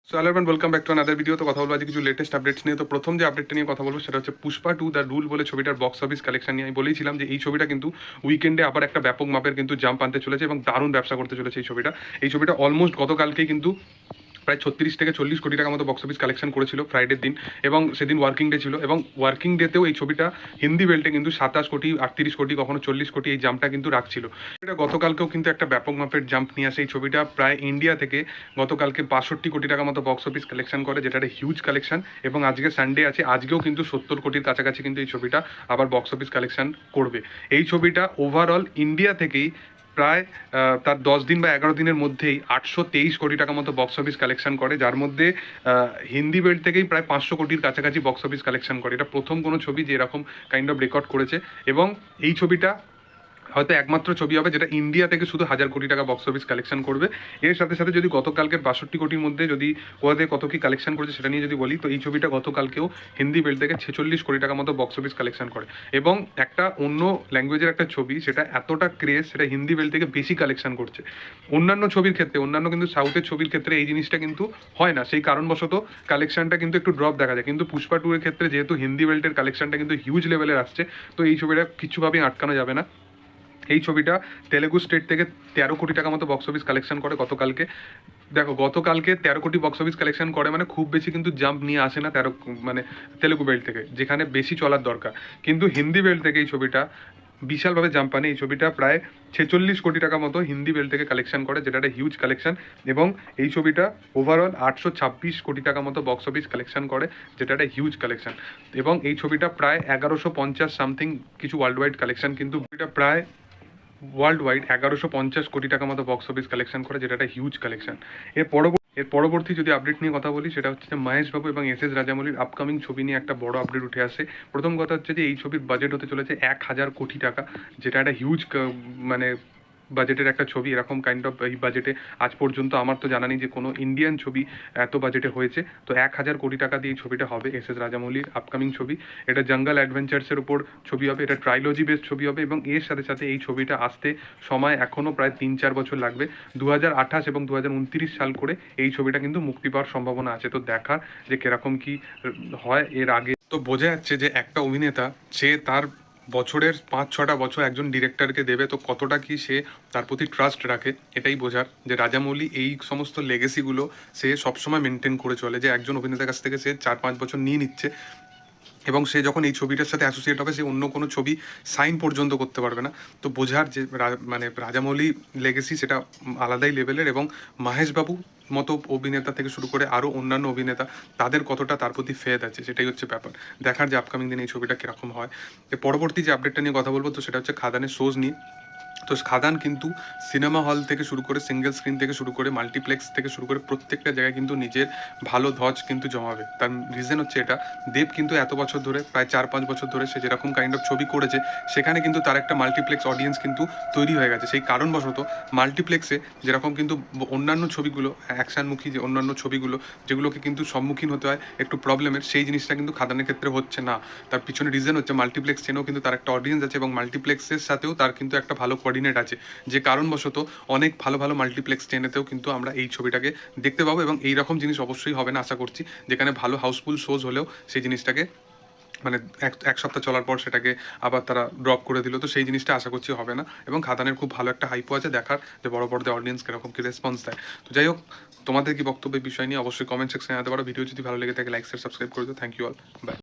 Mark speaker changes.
Speaker 1: So hello everyone, welcome back to another video. তো কথা বলবো আজকে কিছু লেটেস্ট আপডেটস নিয়ে। তো প্রথম যে আপডেটটা নিয়ে কথা বলবো সেটা হচ্ছে পুষ্পা 2 দ্য রুল বলে ছবিটার বক্স অফিস কালেকশন নিয়ে। আমি বলেইছিলাম যে এই ছবিটা কিন্তু উইকেন্ডে আবার একটা ব্যাপক মাপের কিন্তু জাম্প আনতে চলেছে এবং দারুণ ব্যবসা করতে চলেছে এই ছবিটা অলমোস্ট গতকালকেই কিন্তু প্রায় 36 থেকে 40 কোটি টাকা মতো বক্স অফিস কালেকশন করেছিল ফ্রাইডের দিন, এবং সেদিন ওয়ার্কিং ডে ছিল, এবং ওয়ার্কিং ডেতেও এই ছবিটা হিন্দি বেল্টে কিন্তু 27 কোটি, 38 কোটি, কখনো 40 কোটি এই জাম্পটা কিন্তু রাখছিল। এটা গতকালকেও কিন্তু একটা ব্যাপক মাপের জাম্প নিয়ে আসে এই ছবিটা। প্রায় ইন্ডিয়া থেকে গতকালকে 62 কোটি টাকা মতো বক্স অফিস কালেকশন করে, যেটা একটা হিউজ কালেকশন। এবং আজকে সানডে আছে, আজকেও কিন্তু 70 কোটির কাছাকাছি কিন্তু এই ছবিটা আবার বক্স অফিস কালেকশন করবে। এই ছবিটা ওভারঅল ইন্ডিয়া থেকেই প্রায় তার 10 দিন বা 11 দিনের মধ্যেই 823 কোটি টাকা মতো বক্স অফিস কালেকশন করে, যার মধ্যে হিন্দি বেল্ট থেকেই প্রায় 500 কোটির কাছাকাছি বক্স অফিস কালেকশন করে। এটা প্রথম কোনো ছবি যে এরকম কাইন্ড অফ রেকর্ড করেছে, এবং এই ছবিটা হয়তো একমাত্র ছবি হবে যেটা ইন্ডিয়া থেকে শুধু 1000 কোটি টাকা বক্স অফিস কালেকশন করবে। এর সাথে সাথে যদি গতকালকে 62 কোটির মধ্যে যদি কোথাতে কত কি কালেকশন করেছে সেটা নিয়ে যদি বলি, তো এই ছবিটা গতকালকেও হিন্দি বেল্ট থেকে 46 কোটি টাকা মতো বক্স অফিস কালেকশন করে। এবং একটা অন্য ল্যাঙ্গুয়েজের একটা ছবি, সেটা এতটা ক্রেজ, সেটা হিন্দি বেল্ট থেকে বেশি কালেকশন করছে। অন্যান্য ছবির ক্ষেত্রে, অন্যান্য কিন্তু সাউথের ছবির ক্ষেত্রে এই জিনিসটা কিন্তু হয় না, সেই কারণবশত কালেকশনটা কিন্তু একটু ড্রপ দেখা যায়। কিন্তু পুষ্পা 2 এর ক্ষেত্রে যেহেতু হিন্দি বেল্টের কালেকশনটা কিন্তু হিউজ লেভেলের আসছে, তো এই ছবিটা কিছুভাবেই আটকানো যাবে না। এই ছবিটা তেলেগু স্টেট থেকে 13 কোটি টাকা মতো বক্স অফিস কালেকশন করে গতকালকে। দেখো, গতকালকে 13 কোটি বক্স অফিস কালেকশন করে মানে খুব বেশি কিন্তু জাম্প নিয়ে আসে না মানে তেলেগু বেল্ট থেকে, যেখানে বেশি চলার দরকার। কিন্তু হিন্দি বেল্ট থেকে এই ছবিটা বিশালভাবে জাম্প আনে। এই ছবিটা প্রায় 46 কোটি টাকা মতো হিন্দি বেল্ট থেকে কালেকশন করে, যেটা একটা হিউজ কালেকশন। এবং এই ছবিটা ওভারঅল 826 কোটি টাকা মতো বক্স অফিস কালেকশন করে, যেটা একটা হিউজ কালেকশন। এবং এই ছবিটা প্রায় 1150 সামথিং কিছু ওয়ার্ল্ড ওয়াইড কালেকশন, কিন্তু এটা প্রায় ওয়ার্ল্ড ওয়াইড 1150 কোটি টাকা মতো বক্স অফিস কালেকশন করে, যেটা একটা হিউজ কালেকশন। এর পরবর্তী যদি আপডেট নিয়ে কথা বলি, সেটা হচ্ছে যে মহেশ বাবু এবং এস এস রাজামৌলির আপকামিং ছবি নিয়ে একটা বড় আপডেট উঠে আসে। প্রথম কথা হচ্ছে যে এই ছবির বাজেট হতে চলেছে 1000 কোটি টাকা, যেটা একটা হিউজ মানে বাজেটের একটা ছবি। এরকম কাইন্ড অফ এই বাজেটে আজ পর্যন্ত আমার তো জানা নেই যে কোনো ইন্ডিয়ান ছবি এত বাজেটে হয়েছে। তো 1000 কোটি টাকা দিয়ে এই ছবিটা হবে, এস এস রাজামৌলির আপকামিং ছবি। এটা জঙ্গল অ্যাডভেঞ্চার্সের উপর ছবি হবে, এটা ট্রাইলজি বেসড ছবি হবে, এবং এর সাথে সাথে এই ছবিটা আসতে সময় এখনও প্রায় 3-4 বছর লাগবে। 2028 এবং 2029 সাল করে এই ছবিটা কিন্তু মুক্তি পাওয়ার সম্ভাবনা আছে। তো দেখার যে কিরকম কি হয় এর আগে। তো বোঝা যাচ্ছে যে একটা অভিনেতা, সে তার বছরের 5-6টা বছর একজন ডিরেক্টরকে দেবে, তো কতটা কি সে তার প্রতি ট্রাস্ট রাখে। এটাই বোঝার যে রাজামৌলি এই সমস্ত লেগেসিগুলো সে সবসময় মেনটেন করে চলে, যে একজন অভিনেতার কাছ থেকে সে 4-5 বছর নিয়ে নিচ্ছে, এবং সে যখন এই ছবিটার সাথে অ্যাসোসিয়েট হবে সে অন্য কোনো ছবি সাইন পর্যন্ত করতে পারবে না। তো বোঝার যে মানে রাজামৌলি লেগেসি সেটা আলাদাই লেভেলের, এবং মহেশবাবু মতো অভিনেতা থেকে শুরু করে আরও অন্যান্য অভিনেতা, তাদের কতটা তার প্রতি ফেদ আছে, সেটাই হচ্ছে ব্যাপার। দেখার যে আপকামিং দিনে এই ছবিটা কীরকম হয়। পরবর্তী যে আপডেটটা নিয়ে কথা বলবো, তো সেটা হচ্ছে খাদানের শোজ নিয়ে। তো খাদান কিন্তু সিনেমা হল থেকে শুরু করে, সিঙ্গেল স্ক্রিন থেকে শুরু করে, মাল্টিপ্লেক্স থেকে শুরু করে প্রত্যেকটা জায়গায় কিন্তু নিজের ভালো ধ্বজ কিন্তু জমাবে। তার রিজন হচ্ছে এটা, দেব কিন্তু এত বছর ধরে, প্রায় 4-5 বছর ধরে সে যেরকম কাইন্ড অফ ছবি করেছে, সেখানে কিন্তু তার একটা মাল্টিপ্লেক্স অডিয়েন্স কিন্তু তৈরি হয়ে গেছে। সেই কারণবশত মাল্টিপ্লেক্সে যেরকম কিন্তু অন্যান্য ছবিগুলো, অ্যাকশনমুখী যে অন্যান্য ছবিগুলো যেগুলোকে কিন্তু সম্মুখীন হতে হয় একটু প্রবলেমের, সেই জিনিসটা কিন্তু খাদানের ক্ষেত্রে হচ্ছে না। তার পিছনে রিজন হচ্ছে মাল্টিপ্লেক্স চেনেও কিন্তু তার একটা অডিয়েন্স আছে, এবং মাল্টিপ্লেক্সের সাথেও তার কিন্তু একটা ভালো কোঅর্ডিনেট আছে, যে কারণবশত অনেক ভালো ভালো মাল্টিপ্লেক্স চেনেতেও কিন্তু আমরা এই ছবিটাকে দেখতে পাবো। এবং এই রকম জিনিস অবশ্যই হবে না আশা করছি, যেখানে ভালো হাউসফুল শোজ হলেও সেই জিনিসটাকে মানে এক সপ্তাহ চলার পর সেটাকে আবার তারা ড্রপ করে দিল। তো সেই জিনিসটা আশা করছি হবে না, এবং খাদানের খুব ভালো একটা হাইপও আছে, দেখার যে বড় পর্দায় অডিয়েন্স কীরকম কী রেসপন্স দেয়। তো যাই হোক, তোমাদের কি বক্তব্যের বিষয় নিয়ে অবশ্যই কমেন্ট সেকশনে জানাতে পারো। ভিডিও যদি ভালো লেগে থাকে লাইক শেয়ার সাবস্ক্রাইব করে দিও। Thank you all, by.